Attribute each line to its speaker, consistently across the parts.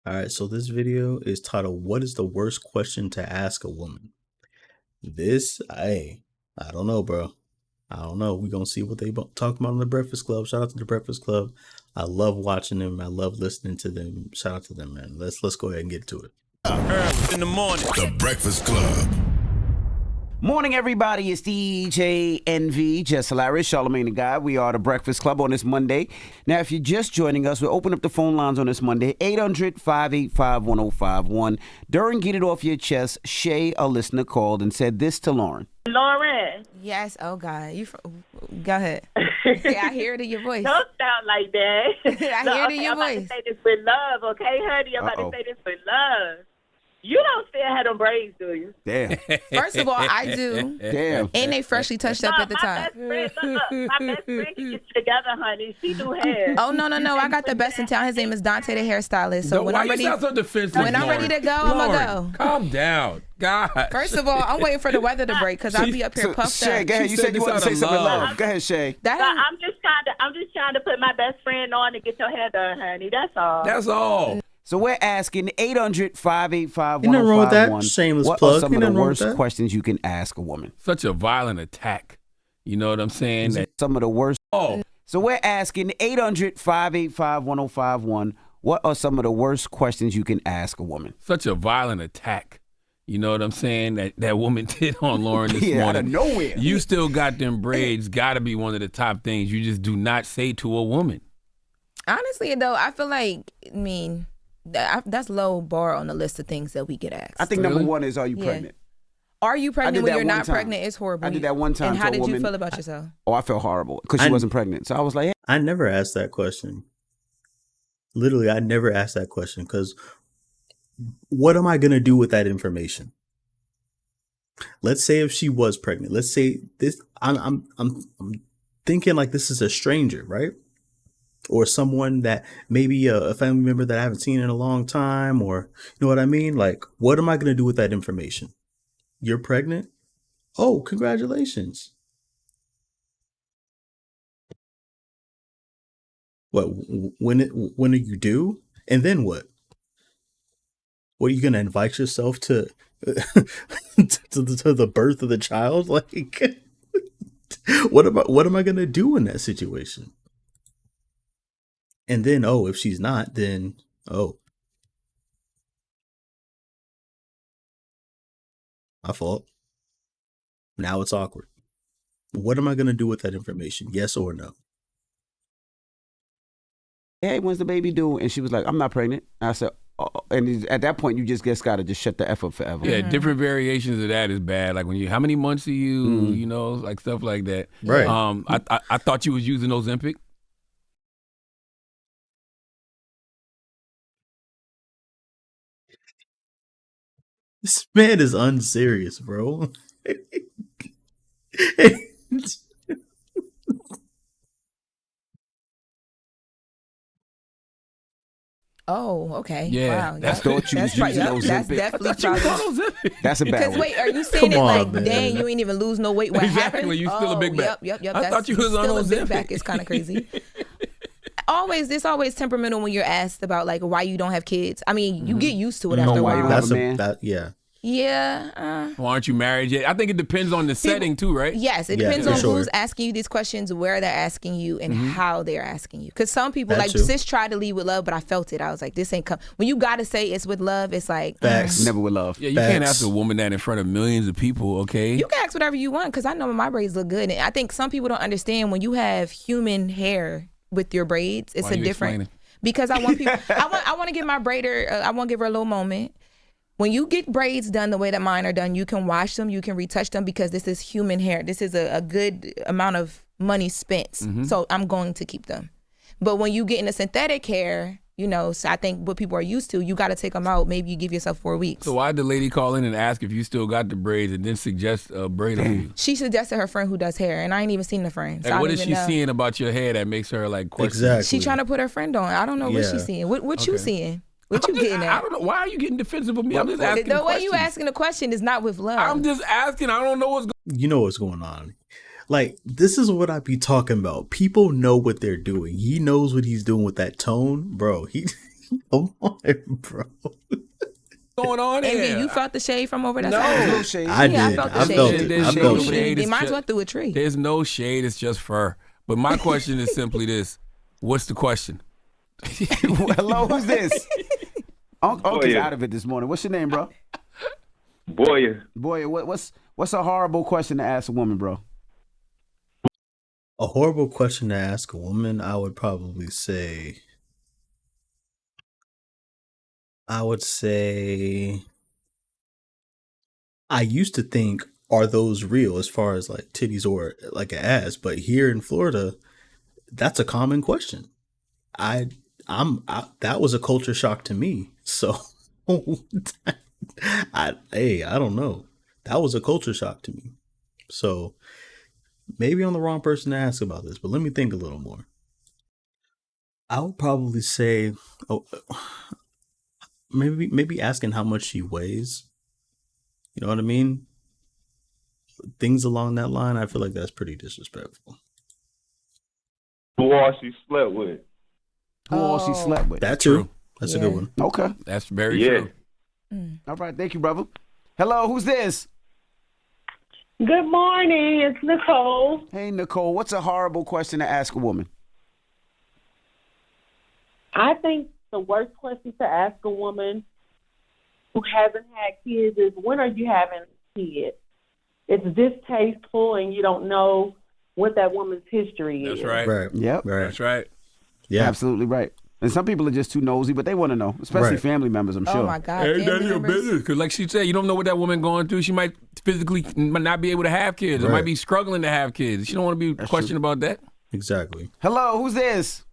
Speaker 1: All right, so this video is titled "What is the worst question to ask a woman?" I don't know, bro. I don't know. We're gonna see what they talk about on the Breakfast Club. Shout out to the Breakfast Club. I love watching them. I love listening to them. Shout out to them, man. Let's go ahead and get to it.
Speaker 2: Early in the morning.
Speaker 3: The Breakfast Club.
Speaker 4: Morning, everybody. It's DJ NV, Jess Hilarious, Charlamagne the Guy. We are the Breakfast Club on this Monday. Now, if you're just joining us, we'll open up the phone lines on this Monday, 800-585-1051. During Get It Off Your Chest, Shay, a listener, called and said this to Lauren.
Speaker 5: Lauren.
Speaker 6: Yes. Oh God. Go ahead. Yeah, I hear it in your voice.
Speaker 5: Don't sound like that.
Speaker 6: I hear it in your
Speaker 5: I'm
Speaker 6: voice.
Speaker 5: about to say this with love, okay, honey? I'm about to say this with love. You don't still have them braids, do you?
Speaker 4: Damn.
Speaker 6: First of all, I do.
Speaker 4: Damn.
Speaker 6: And they freshly touched up at the top.
Speaker 5: My best friend can get you together, honey. She do hair.
Speaker 6: Oh no. I got the best in town. His name is Dante, the hairstylist. So when I'm ready,
Speaker 2: sound so defensive,
Speaker 6: when I'm ready to go, I'm gonna go.
Speaker 2: Calm down, God.
Speaker 6: First of all, I'm waiting for the weather to break because I'll be up here puffed
Speaker 4: Shay,
Speaker 6: up.
Speaker 4: go ahead. You said you wanted to say something love. Go ahead, Shay.
Speaker 5: I'm just trying to put my best friend on to get your hair done, honey. That's all.
Speaker 2: That's all.
Speaker 4: So we're asking 800-585-1051.
Speaker 1: Ain't nothing wrong with that. Shameless
Speaker 4: what
Speaker 1: plug.
Speaker 4: are some
Speaker 1: Ain't
Speaker 4: of the
Speaker 1: nothing wrong with
Speaker 4: worst
Speaker 1: that.
Speaker 4: questions you can ask a woman?
Speaker 2: Such a violent attack. You know what I'm saying?
Speaker 4: Some of the worst.
Speaker 2: Oh,
Speaker 4: So we're asking 800-585-1051. What are some of the worst questions you can ask a woman?
Speaker 2: such a violent attack. You know what I'm saying? That woman did on Lauren this
Speaker 4: Yeah, out
Speaker 2: morning.
Speaker 4: of nowhere.
Speaker 2: You still got them braids. Got to be one of the top things you just do not say to a woman.
Speaker 6: Honestly, though, I feel like that's low bar on the list of things that we get asked.
Speaker 4: I think number one is, are you pregnant?
Speaker 6: Are you
Speaker 4: I
Speaker 6: pregnant
Speaker 4: did
Speaker 6: when
Speaker 4: that
Speaker 6: you're
Speaker 4: one
Speaker 6: not
Speaker 4: time.
Speaker 6: pregnant? It's horrible.
Speaker 4: I did that one time
Speaker 6: And
Speaker 4: to
Speaker 6: how
Speaker 4: a
Speaker 6: did you
Speaker 4: woman.
Speaker 6: feel about yourself?
Speaker 4: Oh, I felt horrible because she wasn't pregnant. So I was like, hey.
Speaker 1: I never asked that question. Literally, I never asked that question because what am I gonna do with that information? Let's say if she was pregnant. Let's say this. I'm thinking like this is a stranger, right? Or someone that maybe a family member that I haven't seen in a long time, or you know what I mean? Like, what am I gonna do with that information? You're pregnant? Oh, congratulations. What? When are you due? And then what? What are you gonna invite yourself to to the birth of the child? Like, what am I gonna do in that situation? And then, oh, if she's not, then my fault. Now it's awkward. What am I gonna do with that information? Yes or no?
Speaker 4: Hey, when's the baby due? And she was like, I'm not pregnant. I said, oh. And at that point, you just got to just shut the F up forever.
Speaker 2: Yeah, different variations of that is bad. Like when how many months are you? You know, like stuff like that.
Speaker 1: Right.
Speaker 2: I thought you was using Ozempic.
Speaker 1: This man is unserious, bro.
Speaker 6: Oh, okay.
Speaker 2: Yeah,
Speaker 6: Wow.
Speaker 2: I
Speaker 4: thought you was using
Speaker 6: That's
Speaker 4: Ozempic.
Speaker 6: definitely
Speaker 2: You was on
Speaker 6: probably.
Speaker 2: Ozempic.
Speaker 4: That's a bad
Speaker 6: Because
Speaker 4: one.
Speaker 6: wait, are you saying
Speaker 1: Come
Speaker 6: it
Speaker 1: on,
Speaker 6: like,
Speaker 1: man.
Speaker 6: dang, you ain't even lose no weight? What
Speaker 2: Exactly,
Speaker 6: happened?
Speaker 2: you still a big back.
Speaker 6: Yep.
Speaker 2: I thought you was on
Speaker 6: still a big
Speaker 2: Ozempic.
Speaker 6: back. It's kind of crazy. It's always temperamental when you're asked about like why you don't have kids. I mean, you get used to it after a
Speaker 4: why you
Speaker 6: while.
Speaker 4: don't have
Speaker 1: That's
Speaker 4: a man?
Speaker 1: yeah.
Speaker 6: Yeah.
Speaker 2: Well, aren't you married yet? I think it depends on the setting too, right?
Speaker 6: Yes, it
Speaker 1: Yeah,
Speaker 6: depends
Speaker 1: for
Speaker 6: on
Speaker 1: sure.
Speaker 6: who's asking you these questions, where they're asking you, and how they're asking you. Because some people,
Speaker 1: That
Speaker 6: like
Speaker 1: too.
Speaker 6: sis tried to lead with love, but I felt it. I was like, this ain't come. When you gotta say it's with love, it's like
Speaker 1: Facts.
Speaker 4: Never with love.
Speaker 2: Yeah, you can't
Speaker 1: Facts.
Speaker 2: ask a woman that in front of millions of people, okay?
Speaker 6: you can ask whatever you want. Because I know my braids look good, and I think some people don't understand when you have human hair with your braids, it's
Speaker 2: Why
Speaker 6: a
Speaker 2: you
Speaker 6: different.
Speaker 2: explaining?
Speaker 6: Because I want people, I want to give my braider, I want to give her a little moment. When you get braids done the way that mine are done, you can wash them, you can retouch them because this is human hair. This is a good amount of money spent. So I'm going to keep them. But when you get into synthetic hair, you know, so I think what people are used to, you got to take them out. Maybe you give yourself 4 weeks.
Speaker 2: So why'd the lady call in and ask if you still got the braids and then suggest a braid for you?
Speaker 6: She suggested her friend who does hair, and I ain't even seen the friend. So
Speaker 2: Like,
Speaker 6: I
Speaker 2: what
Speaker 6: don't
Speaker 2: is
Speaker 6: even
Speaker 2: she
Speaker 6: know.
Speaker 2: seeing about your hair that makes her like question?
Speaker 1: Exactly.
Speaker 6: She trying to put her friend on. I don't know what
Speaker 1: Yeah.
Speaker 6: she's seeing. What you
Speaker 2: Okay.
Speaker 6: seeing? What you getting
Speaker 2: I
Speaker 6: at?
Speaker 2: don't know. Why are you getting defensive of me? I'm just asking
Speaker 6: The way you
Speaker 2: questions.
Speaker 6: asking the question is not with love.
Speaker 2: I'm just asking. I don't know what's going
Speaker 1: You know what's going on. Like, this is what I be talking about. People know what they're doing. He knows what he's doing with that tone, bro. Come on, bro.
Speaker 2: Going on
Speaker 6: Envy,
Speaker 2: here?
Speaker 6: you felt the shade from over that
Speaker 4: No,
Speaker 6: side?
Speaker 4: no shade.
Speaker 1: I
Speaker 6: Yeah, I
Speaker 1: did.
Speaker 6: felt the
Speaker 1: I
Speaker 6: shade.
Speaker 1: felt it.
Speaker 2: There's
Speaker 1: I
Speaker 2: no
Speaker 1: felt
Speaker 2: shade.
Speaker 1: it.
Speaker 6: They
Speaker 2: It's
Speaker 6: might as
Speaker 2: just-
Speaker 6: well through a tree.
Speaker 2: There's no shade. It's just fur. But my question is simply this: what's the question?
Speaker 4: Hello, who's this? Uncle's
Speaker 3: Boy,
Speaker 4: out of it this morning. What's your name, bro?
Speaker 3: Boy,
Speaker 4: Boy, what's a horrible question to ask a woman, bro?
Speaker 1: A horrible question to ask a woman, I would probably say. I would say. I used to think, are those real as far as like titties or like an ass? But here in Florida, that's a common question. That was a culture shock to me. So, I don't know. That was a culture shock to me. So maybe I'm the wrong person to ask about this, but let me think a little more. I would probably say, maybe asking how much she weighs. You know what I mean? Things along that line, I feel like that's pretty disrespectful.
Speaker 3: who all she slept with?
Speaker 4: Who all she
Speaker 6: Oh.
Speaker 4: slept with?
Speaker 1: That too.
Speaker 2: True.
Speaker 1: That's a
Speaker 6: Yeah.
Speaker 1: good one.
Speaker 4: Okay.
Speaker 2: That's very
Speaker 3: Yeah.
Speaker 2: true.
Speaker 4: All right. Thank you, brother. Hello, who's this?
Speaker 5: Good morning. It's Nicole.
Speaker 4: Hey, Nicole. What's a horrible question to ask a woman?
Speaker 5: I think the worst question to ask a woman who hasn't had kids is, when are you having kids? It's distasteful, and you don't know what that woman's history is.
Speaker 2: That's right.
Speaker 1: Right.
Speaker 4: Yep.
Speaker 1: Right.
Speaker 2: That's right.
Speaker 1: Yeah.
Speaker 4: Absolutely right. And some people are just too nosy, but they want to know, especially
Speaker 1: Right.
Speaker 4: family members, I'm sure.
Speaker 6: Oh my God.
Speaker 2: Ain't none
Speaker 6: family
Speaker 2: of your
Speaker 6: members.
Speaker 2: business. Because like she said, you don't know what that woman going through. She might physically not be able to have kids. Or
Speaker 1: Right.
Speaker 2: might be struggling to have kids. She don't want to be questioned about that.
Speaker 1: Exactly.
Speaker 4: Hello, who's this?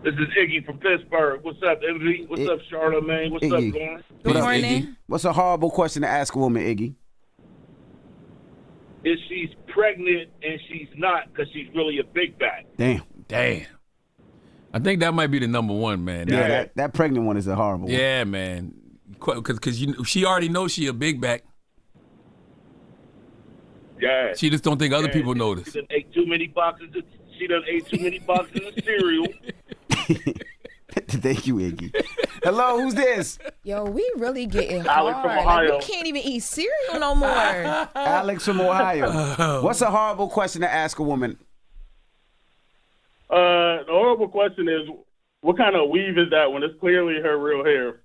Speaker 7: This is Iggy from Pittsburgh. What's up, Iggy? What's up, Charlamagne? What's
Speaker 4: Iggy.
Speaker 7: up, Lauren?
Speaker 6: Good
Speaker 2: Peace,
Speaker 6: morning.
Speaker 2: Iggy.
Speaker 4: What's a horrible question to ask a woman, Iggy?
Speaker 7: If she's pregnant and she's not because she's really a big back.
Speaker 4: Damn.
Speaker 2: Damn. I think that might be the number one, man.
Speaker 4: Yeah, that pregnant one is a horrible one.
Speaker 2: Yeah, man. Because she already knows she a big back.
Speaker 7: Yeah.
Speaker 2: She just don't think other people
Speaker 7: She
Speaker 2: notice.
Speaker 7: done ate too many boxes. She done ate too many boxes of cereal.
Speaker 4: Thank you, Iggy. Hello, who's this?
Speaker 6: Yo, we really getting
Speaker 7: Alex from
Speaker 6: hard. Like, we
Speaker 7: Ohio.
Speaker 6: can't even eat cereal no more.
Speaker 4: Alex from Ohio. What's a horrible question to ask a woman?
Speaker 7: The horrible question is, what kind of weave is that when it's clearly her real hair?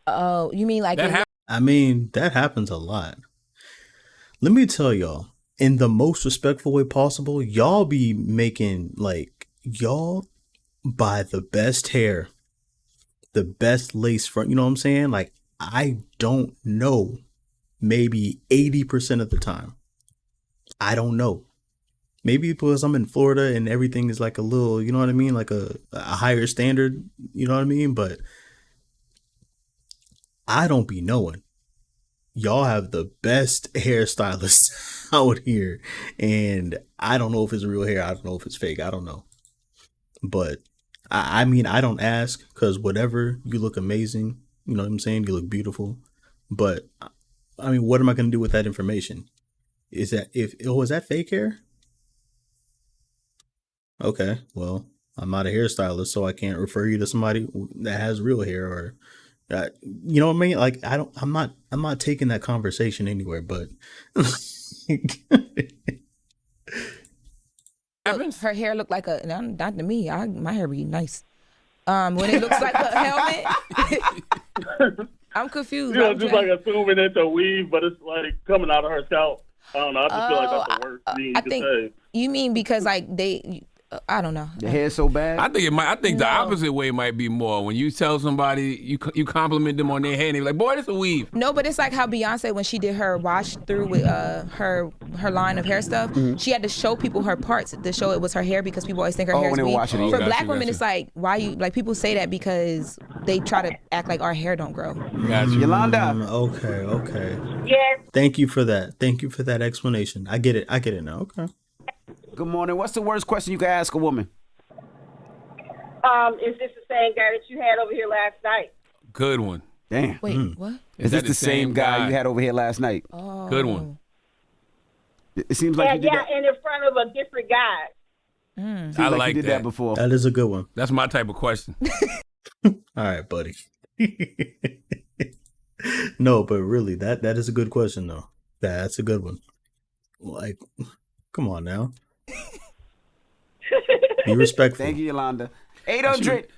Speaker 6: Oh, you mean like
Speaker 2: That
Speaker 6: in-
Speaker 2: happens.
Speaker 1: I mean, that happens a lot. Let me tell y'all, in the most respectful way possible, y'all be making, like, y'all buy the best hair, the best lace front, you know what I'm saying? Like, I don't know, maybe 80% of the time. I don't know. Maybe because I'm in Florida and everything is like a little, you know what I mean? Like a higher standard, you know what I mean? But I don't be knowing. Y'all have the best hairstylists out here. And I don't know if it's real hair. I don't know if it's fake. I don't know. But I mean, I don't ask because whatever, you look amazing. You know what I'm saying? You look beautiful. But I mean, what am I going to do with that information? Is that is that fake hair? Okay, well, I'm not a hairstylist, so I can't refer you to somebody that has real hair or, you know what I mean? Like, I'm not taking that conversation anywhere, but
Speaker 2: Happens.
Speaker 6: her hair look like a not to me. My hair be nice. When it looks like a helmet, I'm confused.
Speaker 7: You know,
Speaker 6: I'm
Speaker 7: just
Speaker 6: trying-
Speaker 7: like assuming it's a weave, but it's like coming out of her scalp. I don't know. I just feel like that's the worst thing
Speaker 6: I
Speaker 7: to
Speaker 6: think
Speaker 7: say.
Speaker 6: you mean because like I don't know.
Speaker 4: The hair's so bad?
Speaker 2: I think it might. I think the
Speaker 6: No.
Speaker 2: opposite way might be more when you tell somebody you compliment them on their hair and they're like, "Boy, that's a weave."
Speaker 6: No, but it's like how Beyonce, when she did her wash through with her line of hair stuff, she had to show people her parts to show it was her hair because people always think her
Speaker 4: Oh,
Speaker 6: hair
Speaker 4: when
Speaker 6: is
Speaker 4: they were
Speaker 6: weave.
Speaker 4: washing it,
Speaker 6: For
Speaker 2: yeah.
Speaker 6: black
Speaker 2: Gotcha,
Speaker 6: women,
Speaker 2: gotcha.
Speaker 6: it's like why you like people say that because they try to act like our hair don't grow.
Speaker 2: Gotcha.
Speaker 4: Yolanda.
Speaker 1: okay.
Speaker 5: Yes.
Speaker 1: Thank you for that explanation. I get it now. Okay.
Speaker 4: Good morning. What's the worst question you can ask a woman?
Speaker 5: Is this the same guy that you had over here last night?
Speaker 2: Good one.
Speaker 4: Damn.
Speaker 6: Wait, what?
Speaker 4: Is this
Speaker 2: that
Speaker 4: the same guy you had over here last night?
Speaker 6: Oh,
Speaker 2: Good one.
Speaker 4: It seems like you did that.
Speaker 5: and in front of a different guy.
Speaker 4: Seems
Speaker 2: I
Speaker 4: like
Speaker 2: like
Speaker 4: you did that before.
Speaker 1: That is a good one.
Speaker 2: That's my type of question.
Speaker 1: All right, buddy. No, but really, that is a good question though. That's a good one. Like, come on now. Be respectful.
Speaker 4: Thank you, Yolanda. 800.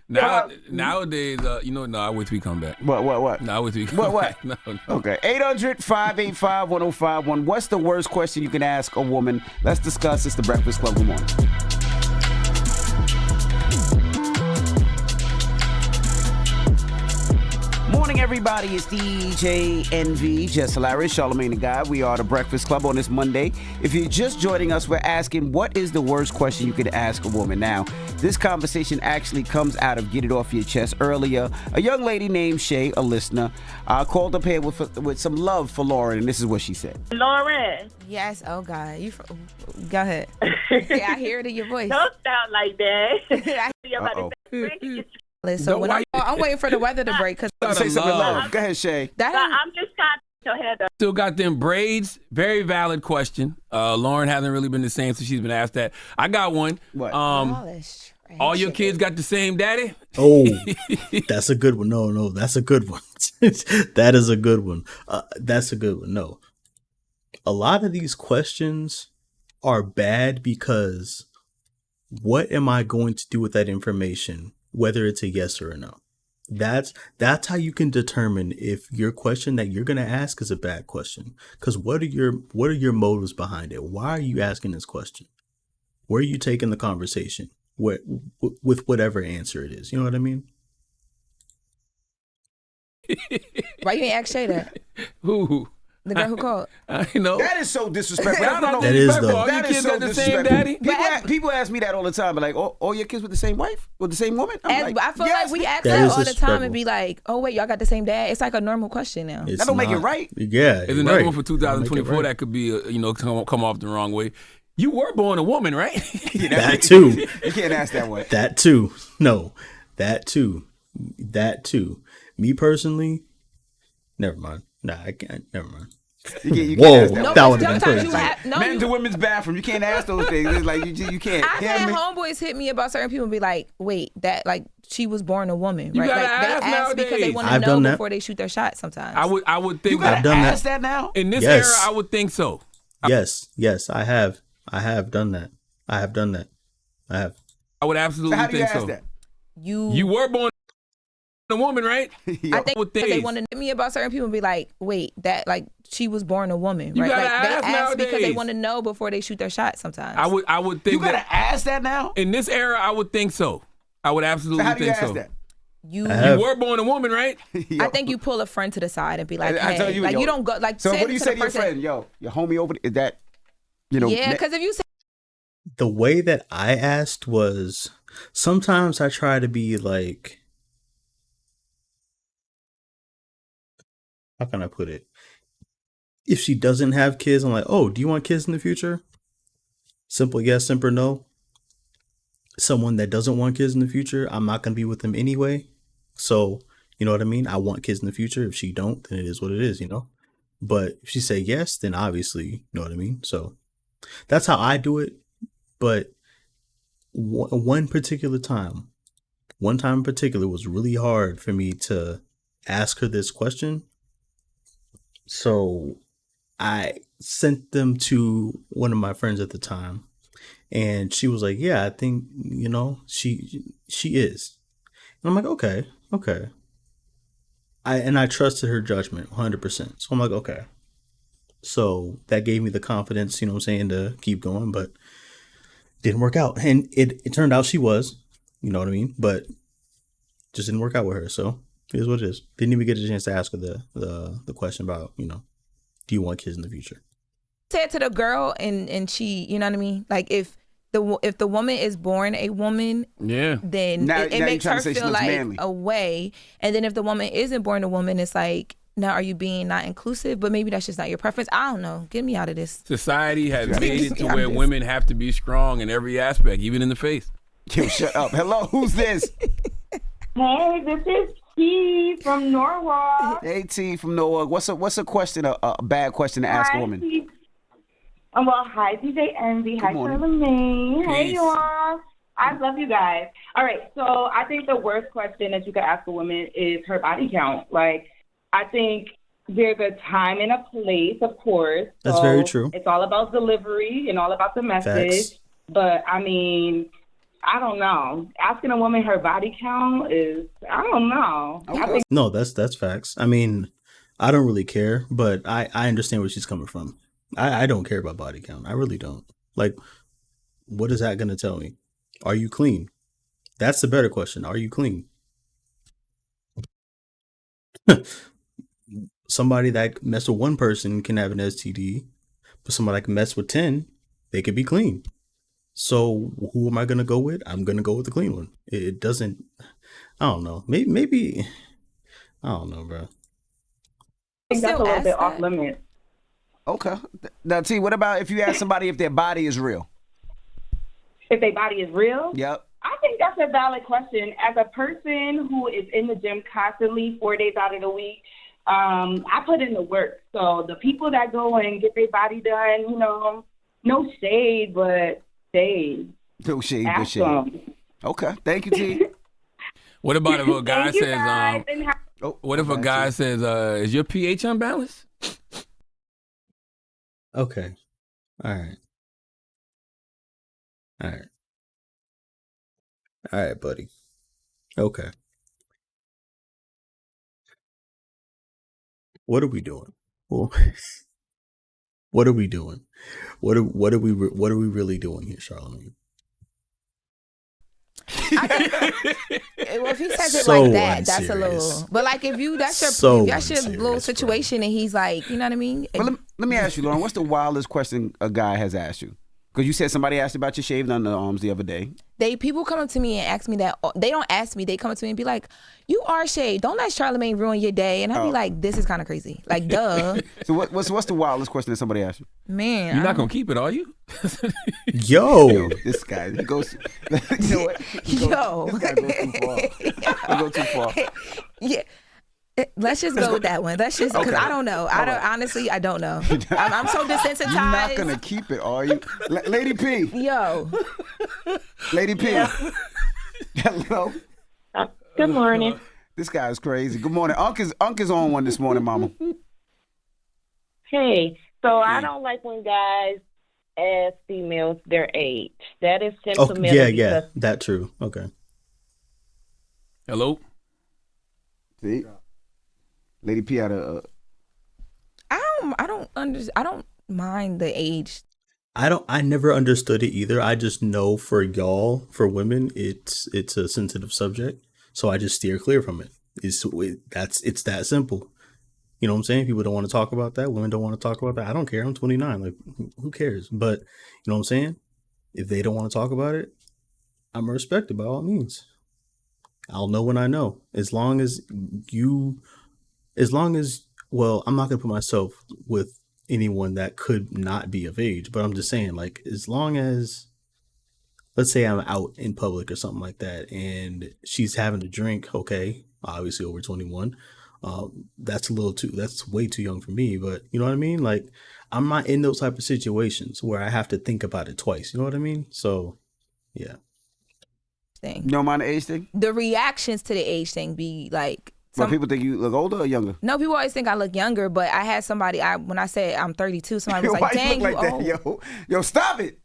Speaker 2: Nowadays, I'll wait till we come back.
Speaker 4: What?
Speaker 2: No, I'll wait till we come
Speaker 4: What?
Speaker 2: back. No.
Speaker 4: Okay. 800-585-1051. What's the worst question you can ask a woman? Let's discuss. It's the Breakfast Club. Good morning. Morning, everybody. It's DJ NV, Jess Hilarious, Charlamagne the Guy. We are the Breakfast Club on this Monday. If you're just joining us, we're asking, what is the worst question you could ask a woman? Now, this conversation actually comes out of Get It Off Your Chest. Earlier, a young lady named Shay, a listener, called up here with some love for Lauren, and this is what she said.
Speaker 5: Lauren,
Speaker 6: Yes. Oh God. Go ahead. Yeah, I hear it in your voice.
Speaker 5: don't sound like that.
Speaker 4: Uh-oh.
Speaker 6: So
Speaker 2: Don't
Speaker 6: when I'm waiting for the weather to break, because
Speaker 4: Say something
Speaker 2: love.
Speaker 4: love. Go ahead, Shay.
Speaker 5: I'm just kind of head up.
Speaker 2: Still got them braids. Very valid question. Lauren hasn't really been the same since she's been asked that. I got one.
Speaker 4: What?
Speaker 2: All your kids got the same daddy?
Speaker 1: Oh, that's a good one. No, that's a good one. That is a good one. That's a good one. No, a lot of these questions are bad because what am I going to do with that information, whether it's a yes or a no? That's how you can determine if your question that you're going to ask is a bad question. Because what are your motives behind it? Why are you asking this question? Where are you taking the conversation? With whatever answer it is, you know what I mean?
Speaker 6: why you ain't ask Shay that?
Speaker 2: Who?
Speaker 6: The girl who called.
Speaker 2: I know.
Speaker 4: That is so disrespectful. I don't know.
Speaker 1: That is, though.
Speaker 2: All your
Speaker 4: That
Speaker 2: kids
Speaker 4: is so
Speaker 2: got the same
Speaker 4: disrespectful.
Speaker 2: daddy?
Speaker 4: People ask me that all the time. But like, all your kids with the same wife? With the same woman? I'm
Speaker 6: I feel
Speaker 4: yes.
Speaker 6: like we ask
Speaker 1: That
Speaker 6: that
Speaker 1: is
Speaker 6: all the time
Speaker 1: disrespectful.
Speaker 6: and be like, oh wait, y'all got the same dad. It's like a normal question now.
Speaker 1: It's
Speaker 4: That don't make it
Speaker 1: not.
Speaker 4: right.
Speaker 1: Yeah,
Speaker 2: There's
Speaker 1: you're
Speaker 2: another
Speaker 1: right.
Speaker 2: one for
Speaker 1: Don't make it
Speaker 2: 2024
Speaker 1: right.
Speaker 2: that could be, come off the wrong way. You were born a woman, right?
Speaker 1: That too.
Speaker 4: You can't ask that one.
Speaker 1: That too. No, that too. Me personally, never mind. Nah, I can't. Never mind.
Speaker 4: You
Speaker 1: Whoa,
Speaker 4: can't ask that
Speaker 6: No,
Speaker 1: that
Speaker 6: but
Speaker 1: would have been
Speaker 6: sometimes
Speaker 1: crazy.
Speaker 4: Men to women's bathroom. You can't ask those things. It's like you can't.
Speaker 6: I've
Speaker 4: Yeah,
Speaker 6: had
Speaker 4: man.
Speaker 6: homeboys hit me about certain people and be like, wait, that like she was born a woman,
Speaker 2: You
Speaker 6: right?
Speaker 2: gotta
Speaker 6: Like they
Speaker 2: ask
Speaker 6: ask because they
Speaker 2: nowadays.
Speaker 6: want to
Speaker 1: I've
Speaker 6: know
Speaker 1: done that.
Speaker 6: before they shoot their shot sometimes.
Speaker 2: I would
Speaker 4: You
Speaker 2: think
Speaker 4: gotta
Speaker 1: I've done that.
Speaker 4: ask that now.
Speaker 2: in this
Speaker 1: Yes.
Speaker 2: era, I would think so.
Speaker 1: Yes, I have done that. I have done that. I have.
Speaker 2: I would
Speaker 4: So
Speaker 2: absolutely
Speaker 4: how do you
Speaker 2: think
Speaker 4: ask
Speaker 2: so.
Speaker 4: that?
Speaker 2: You were born a woman, right?
Speaker 6: I think
Speaker 2: With
Speaker 6: because they
Speaker 2: things.
Speaker 6: want to hit me about certain people and be like, wait, that like she was born a woman,
Speaker 2: You
Speaker 6: right?
Speaker 2: gotta
Speaker 6: Like they
Speaker 2: ask
Speaker 6: ask because they
Speaker 2: nowadays.
Speaker 6: want to know before they shoot their shot sometimes.
Speaker 2: I would
Speaker 4: You
Speaker 2: think
Speaker 4: gotta
Speaker 2: that
Speaker 4: ask that now.
Speaker 2: in this era, I would think so. I would
Speaker 4: So
Speaker 2: absolutely
Speaker 4: how do you
Speaker 2: think
Speaker 4: ask
Speaker 2: so.
Speaker 4: that?
Speaker 6: You
Speaker 1: I have.
Speaker 2: You were born a woman, right?
Speaker 6: I think you pull a friend to the side and be like,
Speaker 4: I tell
Speaker 6: hey,
Speaker 4: you,
Speaker 6: like
Speaker 4: yo.
Speaker 6: you don't go like
Speaker 4: So
Speaker 6: say
Speaker 4: what do you
Speaker 6: to
Speaker 4: say
Speaker 6: the
Speaker 4: to your
Speaker 6: person,
Speaker 4: friend? Yo, your homie over there, is that,
Speaker 6: Yeah, because if you say
Speaker 1: The way that I asked was sometimes I try to be like, how can I put it? If she doesn't have kids, I'm like, oh, do you want kids in the future? Simple yes, simple no. Someone that doesn't want kids in the future, I'm not going to be with them anyway. So, you know what I mean? I want kids in the future. If she don't, then it is what it is, you know? But if she say yes, then obviously, you know what I mean? So that's how I do it. But one time in particular was really hard for me to ask her this question. So I sent them to one of my friends at the time, and she was like, yeah, I think, she is. And I'm like, okay. I trusted her judgment 100%. So I'm like, okay. So that gave me the confidence, to keep going, but didn't work out. And it turned out she was, you know what I mean? But just didn't work out with her. So it is what it is. Didn't even get a chance to ask her the question about, do you want kids in the future?
Speaker 6: say it to the girl and she, you know what I mean? Like if the woman is born a woman,
Speaker 2: Yeah.
Speaker 6: then
Speaker 4: Now
Speaker 6: it
Speaker 4: you
Speaker 6: makes
Speaker 4: trying
Speaker 6: her
Speaker 4: to say she
Speaker 6: feel
Speaker 4: looks
Speaker 6: like
Speaker 4: manly.
Speaker 6: a way. And then if the woman isn't born a woman, it's like, now are you being not inclusive? But maybe that's just not your preference. I don't know. Get me out of this.
Speaker 2: Society has
Speaker 4: Yeah.
Speaker 2: made it to
Speaker 6: I'm
Speaker 2: where
Speaker 6: just-
Speaker 2: women have to be strong in every aspect, even in the face.
Speaker 4: Yo, shut up. Hello, who's this?
Speaker 5: Hey, this is T from Norwalk.
Speaker 4: Hey, T from Norwalk. What's a question, a bad question to ask a
Speaker 5: Hi,
Speaker 4: woman?
Speaker 5: T.
Speaker 8: Well, hi, DJ Envy. Hi,
Speaker 4: morning.
Speaker 8: Charlamagne. Hey,
Speaker 2: Peace.
Speaker 8: y'all. I love you guys. All right, so I think the worst question that you could ask a woman is her body count. Like, I think there's a time and a place, of course.
Speaker 1: That's
Speaker 8: So
Speaker 1: very true.
Speaker 8: It's all about delivery and all about the message.
Speaker 1: Facts.
Speaker 8: But, I mean, I don't know. Asking a woman her body count is, I don't know. I think
Speaker 1: No, that's facts. I mean, I don't really care, but I understand where she's coming from. I don't care about body count. I really don't. Like, what is that going to tell me? Are you clean? That's the better question. Are you clean? Somebody that mess with one person can have an STD, but somebody that can mess with 10, they could be clean. So who am I going to go with? I'm going to go with the clean one. It doesn't, I don't know. Maybe, I don't know, bro.
Speaker 8: that's a
Speaker 6: Still
Speaker 8: little
Speaker 6: ask
Speaker 8: bit off
Speaker 6: that?
Speaker 8: limits.
Speaker 4: Okay. Now, T, what about if you ask somebody if their body is real?
Speaker 8: If their body is real?
Speaker 4: Yep.
Speaker 8: I think that's a valid question. As a person who is in the gym constantly 4 days out of the week, I put in the work. So the people that go and get their body done, you know, no shade, but shade.
Speaker 4: No shade, but
Speaker 8: Ask
Speaker 4: shade.
Speaker 8: them.
Speaker 4: Okay. Thank you, T.
Speaker 2: What about if a guy
Speaker 8: Thank you
Speaker 2: says,
Speaker 8: guys, and have-
Speaker 4: Oh,
Speaker 2: what if a
Speaker 4: okay,
Speaker 2: guy
Speaker 4: T.
Speaker 2: says, is your pH unbalanced?
Speaker 1: Okay. All right. All right. All right, buddy. Okay. What are we doing? Well, what are we doing? What are we really doing here, Charlamagne?
Speaker 6: Well, if he says it
Speaker 1: So
Speaker 6: like that, that's a
Speaker 1: unserious.
Speaker 6: little. But like if that's your
Speaker 1: So
Speaker 6: if that's your
Speaker 1: unserious,
Speaker 6: little
Speaker 1: bro.
Speaker 6: situation, and he's like, you know what I mean?
Speaker 4: But let me ask you, Lauren, what's the wildest question a guy has asked you? Because you said somebody asked about your shaved underarms the other day.
Speaker 6: People come up to me and ask me that. They don't ask me. They come up to me and be like, "You are shaved. Don't let Charlamagne ruin your day." And I'd be like, "This is kind of crazy. Like, duh,
Speaker 4: So what's the wildest question that somebody asked you?
Speaker 6: man."
Speaker 2: You're not going to keep it, are you?
Speaker 1: Yo,
Speaker 4: This guy, he goes, you know what?
Speaker 6: Yo.
Speaker 4: This guy goes too far. He goes too far.
Speaker 6: Yeah. Let's just go with that one. Let's just because
Speaker 4: Okay.
Speaker 6: I don't know. Honestly, I don't know. I'm so desensitized.
Speaker 4: You're not going to keep it, are you? Lady P.
Speaker 6: Yo.
Speaker 4: Lady P. Hello.
Speaker 5: Good morning.
Speaker 4: This guy is crazy. Good morning. Unc is on one this morning, mama.
Speaker 5: Hey, so I don't like when guys ask females their age. That is
Speaker 1: oh
Speaker 5: sentimental.
Speaker 1: yeah,
Speaker 5: because
Speaker 1: that true. Okay.
Speaker 2: Hello?
Speaker 4: See? Lady P had a...
Speaker 6: I don't mind the age.
Speaker 1: I never understood it either. I just know for y'all, for women, it's a sensitive subject, so I just steer clear from it. It's that simple. You know what I'm saying? People don't want to talk about that. Women don't want to talk about that. I don't care. I'm 29. Like, who cares? But you know what I'm saying? If they don't want to talk about it, I'm gonna respect it by all means. I'll know when I know. Well, I'm not gonna put myself with anyone that could not be of age, but I'm just saying, like, as long as, let's say I'm out in public or something like that, and she's having a drink, okay, obviously over 21, that's way too young for me, but you know what I mean? Like, I'm not in those type of situations where I have to think about it twice, you know what I mean? So, yeah.
Speaker 6: Thing.
Speaker 4: You don't mind the age thing?
Speaker 6: The reactions to the age thing be like.
Speaker 4: Well, people think you look older or younger?
Speaker 6: No, people always think I look younger, but I had somebody. When I said I'm 32, somebody was
Speaker 4: Why
Speaker 6: like,
Speaker 4: you
Speaker 6: "Dang,
Speaker 4: look
Speaker 6: you
Speaker 4: like
Speaker 6: old."
Speaker 4: that? Yo, stop it.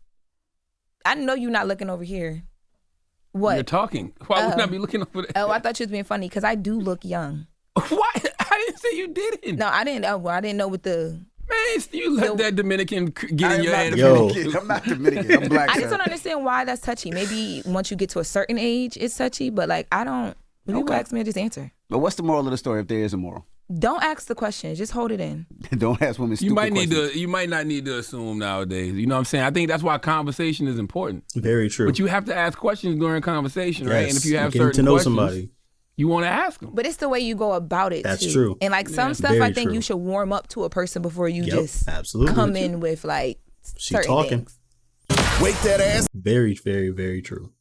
Speaker 6: I know you're not looking over here. What?
Speaker 2: You're talking. Why would I be looking over there?
Speaker 6: Oh, I thought you was being funny because I do look young.
Speaker 2: Why? I didn't say you didn't.
Speaker 6: No, I didn't. Oh, well, I didn't know what the.
Speaker 2: Man, you let that Dominican get
Speaker 4: I
Speaker 2: in
Speaker 4: am
Speaker 2: your
Speaker 4: not
Speaker 2: head.
Speaker 1: Yo.
Speaker 4: Dominican. I'm not Dominican. I'm black.
Speaker 6: I just
Speaker 4: sir.
Speaker 6: don't understand why that's touchy. Maybe once you get to a certain age, it's touchy. But like, I don't. When people ask me, I just answer.
Speaker 4: But what's the moral of the story if there is a moral?
Speaker 6: Don't ask the question. Just hold it in.
Speaker 4: Don't ask women stupid
Speaker 2: You might need
Speaker 4: questions.
Speaker 2: to. You might not need to assume nowadays. You know what I'm saying? I think that's why conversation is important.
Speaker 1: Very true.
Speaker 2: But you have to ask questions during conversation, right? And if you have
Speaker 1: getting
Speaker 2: certain
Speaker 1: to know
Speaker 2: questions,
Speaker 1: somebody.
Speaker 2: you want to ask them.
Speaker 6: But it's the way you go about it.
Speaker 1: That's
Speaker 6: too.
Speaker 1: true.
Speaker 6: And like some stuff,
Speaker 1: Very
Speaker 6: I think
Speaker 1: true.
Speaker 6: you should warm up to a person before you
Speaker 1: Yep,
Speaker 6: just
Speaker 1: absolutely.
Speaker 6: come in with like
Speaker 1: She
Speaker 6: certain
Speaker 1: talking.
Speaker 6: things.
Speaker 9: Wake that ass.
Speaker 1: Very, very, very true.